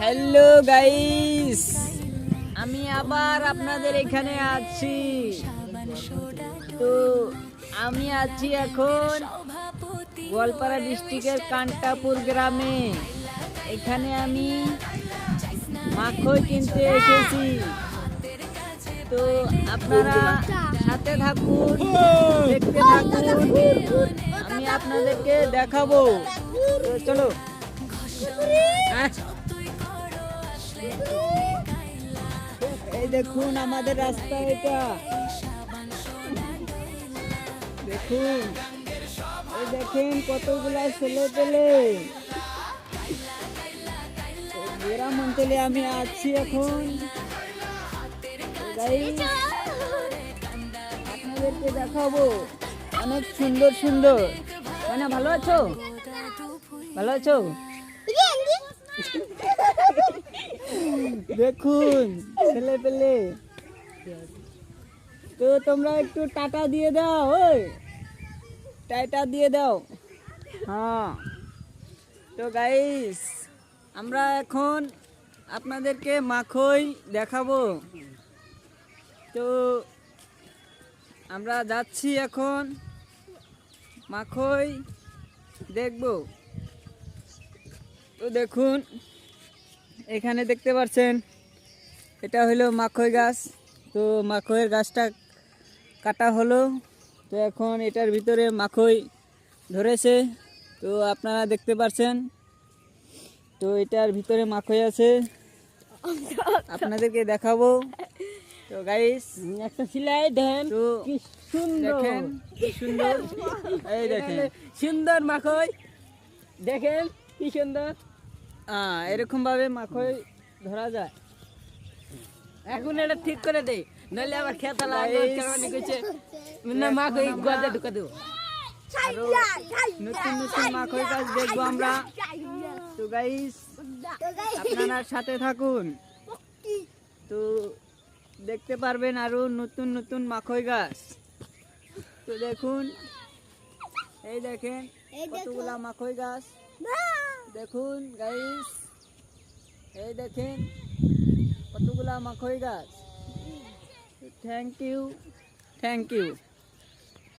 Hello guys, আমি আবার আপনাদের এখানে আছি। তো আমি আছি এখন গোয়ালপাড়া ডিস্ট্রিক্টের কান্টাপুর গ্রামে। এখানে আমি মাখই কিনতে এসেছি। তো আপনারা সাথে থাকুন, দেখতে থাকুন, আমি আপনাদেরকে দেখাবো। তো চলো। এই দেখুন আমাদের রাস্তা, এটা দেখুন। এই দেখেন কতগুলা ছেলে পেলে। গ্রাম অঞ্চলে আমি আছি এখন। আপনাদেরকে দেখাবো অনেক সুন্দর সুন্দর। মানে ভালো আছো? ভালো আছো? দেখুন ছেলে পেলে। তো তোমরা একটু টাটা দিয়ে দাও, ওই টাটা দিয়ে দাও। হ্যাঁ, তো গাইস আমরা এখন আপনাদেরকে মাখই দেখাবো। তো আমরা যাচ্ছি এখন মাখই দেখবো। তো দেখুন এখানে দেখতে পাচ্ছেন, এটা হলো মাখই গাছ। তো মাখইয়ের গাছটা কাটা হলো। তো এখন এটার ভিতরে মাখই ধরেছে। তো আপনারা দেখতে পাচ্ছেন, তো এটার ভিতরে মাখই আছে, আপনাদেরকে দেখাবো। তো গাইস একটা সিলাই দেন, তো কি সুন্দর, দেখেন কি সুন্দর। এই দেখেন সুন্দর মাখই, দেখেন কি সুন্দর। এরকম ভাবে মাখই ধরা যায়। এখন এটা ঠিক করে দে, নইলে আবার খেতা লাগবে। কেমন কইছে না মাখই গজা ঢুকা দেব। আরো নতুন নতুন মাখই গাছ দেখবো আমরা। তো গাইস আপনারা সাথে থাকুন, তো দেখতে পারবেন আরো নতুন নতুন মাখই গাছ। তো দেখুন, এই দেখেন কতগুলা মাখই গাছ। দেখুন গাইস, এই দেখেন কতগুলা মাখই গাছ। Thank you, thank you.